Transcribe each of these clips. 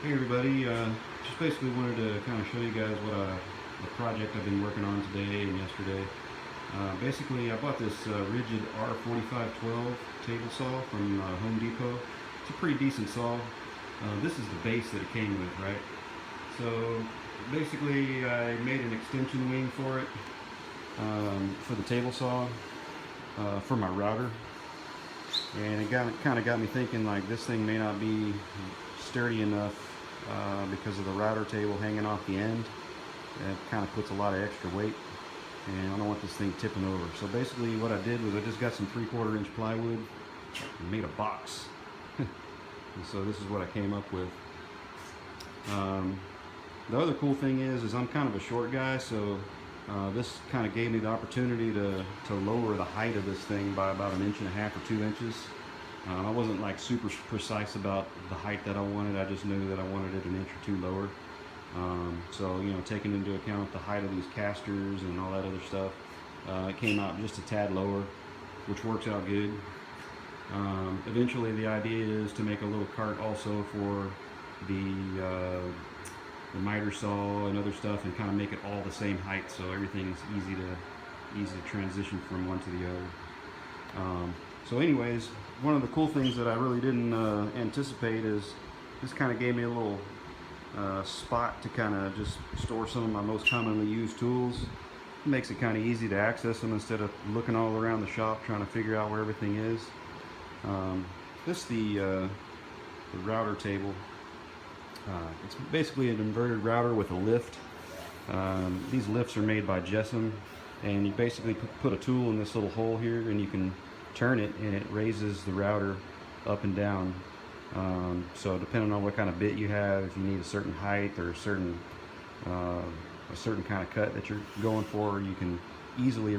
Hey everybody, just basically wanted to kind of show you guys the project I've been working on today and yesterday. Basically, I bought this Ridgid R4512 table saw from Home Depot. It's a pretty decent saw. This is the base that it came with, right? So basically, I made an extension wing for it, for the table saw, for my router. And it kind of got me thinking, like, this thing may not be sturdy enough because of the router table hanging off the end. It kind of puts a lot of extra weight, and I don't want this thing tipping over. So basically what I did was I just got some 3/4 inch plywood and made a box. And so this is what I came up with. The other cool thing is I'm kind of a short guy, so this kind of gave me the opportunity to lower the height of this thing by about 1.5 or 2 inches. I wasn't like super precise about the height that I wanted. I just knew that I wanted it 1 inch or 2 lower. So, you know, taking into account the height of these casters and all that other stuff, it came out just a tad lower, which works out good. Eventually the idea is to make a little cart also for the miter saw and other stuff, and kind of make it all the same height, so everything's easy to transition from one to the other. So anyways, one of the cool things that I really didn't anticipate is this kind of gave me a little spot to kind of just store some of my most commonly used tools. It makes it kind of easy to access them instead of looking all around the shop trying to figure out where everything is. This is the router table. It's basically an inverted router with a lift. These lifts are made by Jessam, and you basically put a tool in this little hole here, and you can turn it, and it raises the router up and down. So depending on what kind of bit you have, if you need a certain height or a certain kind of cut that you're going for, you can easily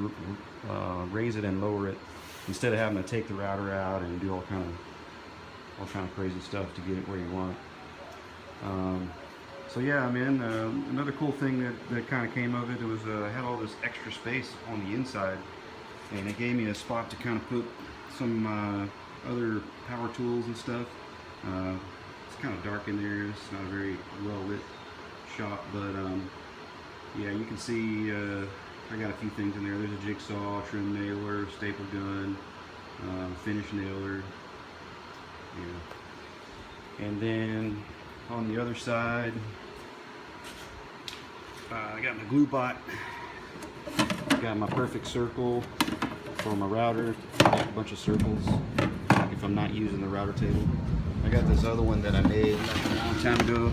raise it and lower it instead of having to take the router out and do all kind of crazy stuff to get it where you want it. So yeah, man, another cool thing that kind of came of it was I had all this extra space on the inside, and it gave me a spot to kind of put some other power tools and stuff. It's kind of dark in there. It's not a very well lit shop, but yeah, you can see I got a few things in there. There's a jigsaw, trim nailer, staple gun, finish nailer, yeah. And then on the other side, I got my glue bot. Got my perfect circle for my router. Make a bunch of circles if I'm not using the router table. I got this other one that I made a long time ago.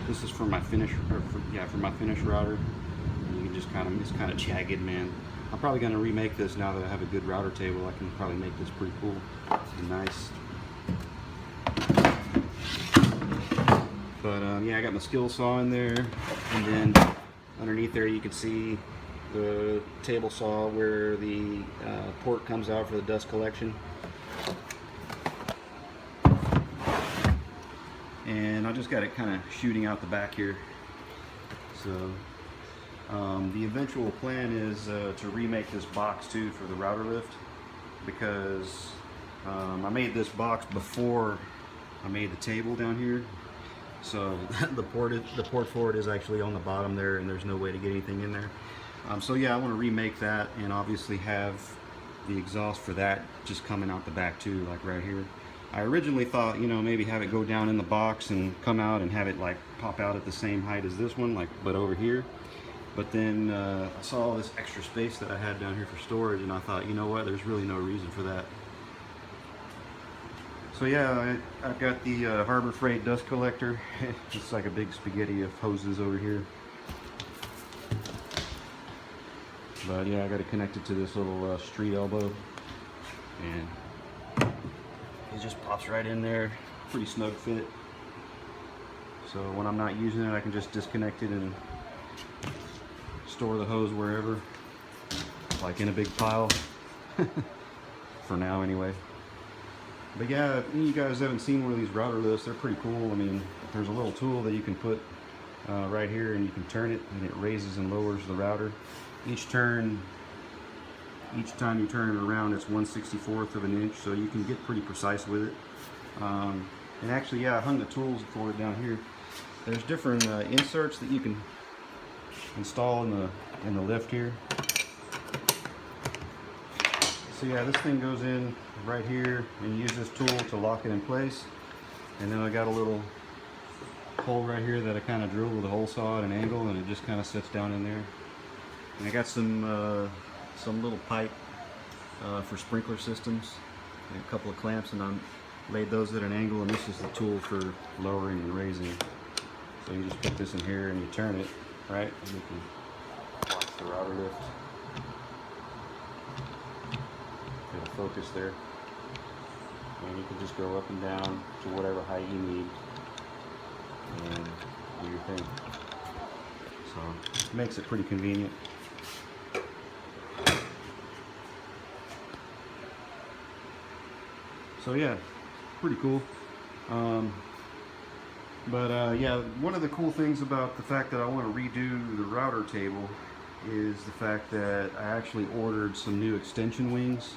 This is for my finish, for my finish router. And you can just it's kind of jagged, man. I'm probably gonna remake this now that I have a good router table. I can probably make this pretty cool and nice. But yeah, I got my skill saw in there, and then underneath there you can see the table saw where the port comes out for the dust collection. And I just got it kind of shooting out the back here. So the eventual plan is to remake this box too for the router lift, because I made this box before I made the table down here. So the port for it is actually on the bottom there, and there's no way to get anything in there. So yeah, I want to remake that, and obviously have the exhaust for that just coming out the back too, like right here. I originally thought, you know, maybe have it go down in the box and come out and have it like pop out at the same height as this one, like, but over here. But then I saw all this extra space that I had down here for storage, and I thought, you know what, there's really no reason for that. So yeah, I've got the Harbor Freight dust collector. It's like a big spaghetti of hoses over here. But yeah, I got it connected to this little street elbow, and it just pops right in there. Pretty snug fit. So when I'm not using it, I can just disconnect it and store the hose wherever, like in a big pile. For now anyway. But yeah, if you guys haven't seen one of these router lifts, they're pretty cool. I mean, there's a little tool that you can put right here, and you can turn it, and it raises and lowers the router. Each time you turn it around, it's 1/64 of an inch, so you can get pretty precise with it. And actually, yeah, I hung the tools for it down here. There's different inserts that you can install in the lift here. So yeah, this thing goes in right here, and you use this tool to lock it in place. And then I got a little hole right here that I kind of drilled with a hole saw at an angle, and it just kind of sits down in there. And I got some little pipe for sprinkler systems, and a couple of clamps, and I laid those at an angle, and this is the tool for lowering and raising. So you just put this in here and you turn it, right? And you can watch the router lift. It'll focus there. And you can just go up and down to whatever height you need and do your thing. So it makes it pretty convenient. So yeah, pretty cool. Yeah, one of the cool things about the fact that I want to redo the router table is the fact that I actually ordered some new extension wings.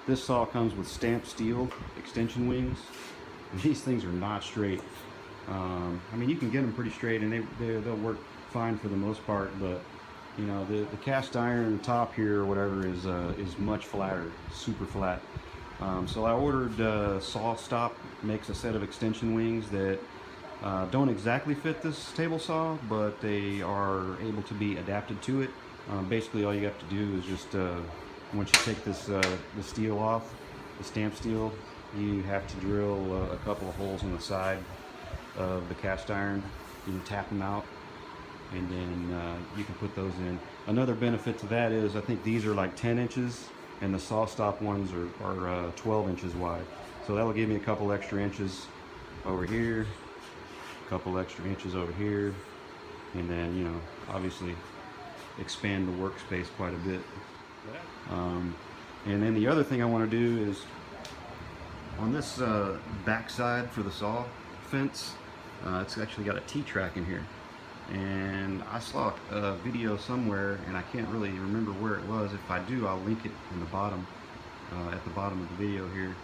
This saw comes with stamped steel extension wings. These things are not straight. I mean, you can get them pretty straight, and they'll work fine for the most part, but you know, the cast iron top here or whatever is much flatter, super flat. So I ordered Saw Stop makes a set of extension wings that don't exactly fit this table saw, but they are able to be adapted to it. Basically, all you have to do is just once you take this the steel off, the stamped steel, you have to drill a couple of holes in the side of the cast iron. You can tap them out, and then you can put those in. Another benefit to that is I think these are like 10 inches, and the Saw Stop ones are 12 inches wide. So that'll give me a couple extra inches over here, a couple extra inches over here, and then, you know, obviously expand the workspace quite a bit. And then the other thing I want to do is on this back side for the saw fence, it's actually got a T-track in here. And I saw a video somewhere, and I can't really remember where it was. If I do, I'll link it in the bottom, at the bottom of the video here.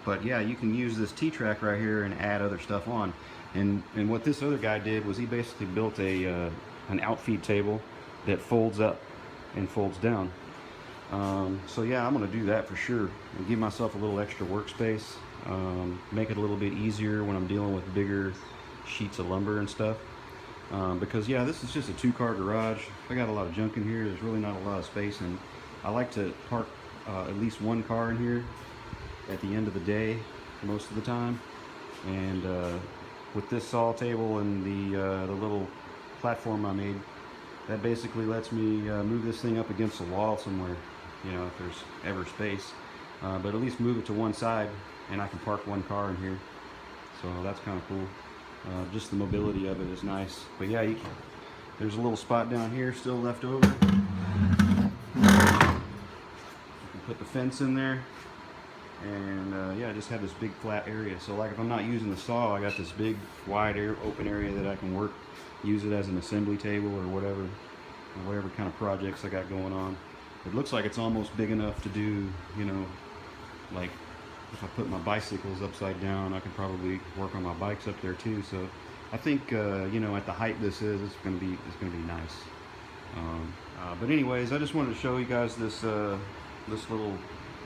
But yeah, you can use this T-track right here and add other stuff on. And what this other guy did was he basically built an outfeed table that folds up and folds down. So yeah, I'm gonna do that for sure and give myself a little extra workspace, make it a little bit easier when I'm dealing with bigger sheets of lumber and stuff. Because yeah, this is just a 2-car garage. I got a lot of junk in here. There's really not a lot of space, and I like to park at least one car in here at the end of the day most of the time. And with this saw table and the little platform I made, that basically lets me move this thing up against the wall somewhere, you know, if there's ever space. But at least move it to one side, and I can park one car in here. So that's kind of cool. Just the mobility of it is nice. But yeah, there's a little spot down here still left over. You can put the fence in there, and yeah, I just have this big flat area. So like if I'm not using the saw, I got this big wide open area that I can use it as an assembly table or whatever kind of projects I got going on. It looks like it's almost big enough to do, you know, like if I put my bicycles upside down, I could probably work on my bikes up there too. So I think you know, at the height this is, it's gonna be nice. But anyways, I just wanted to show you guys this this little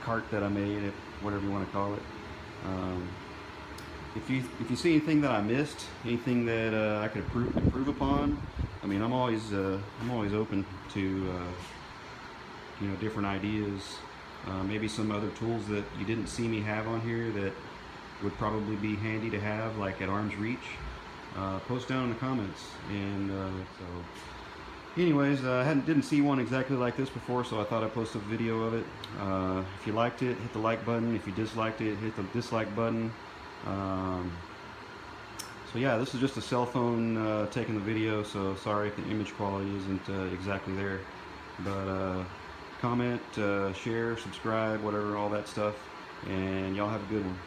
cart that I made, whatever you want to call it. If you see anything that I missed, anything that I could improve upon, I mean, I'm always open to you know, different ideas. Maybe some other tools that you didn't see me have on here that would probably be handy to have, like at arm's reach. Post down in the comments. And so anyways, I didn't see one exactly like this before, so I thought I'd post a video of it. If you liked it, hit the like button. If you disliked it, hit the dislike button. So yeah, this is just a cell phone taking the video, so sorry if the image quality isn't exactly there. But comment, share, subscribe, whatever, all that stuff. And y'all have a good one.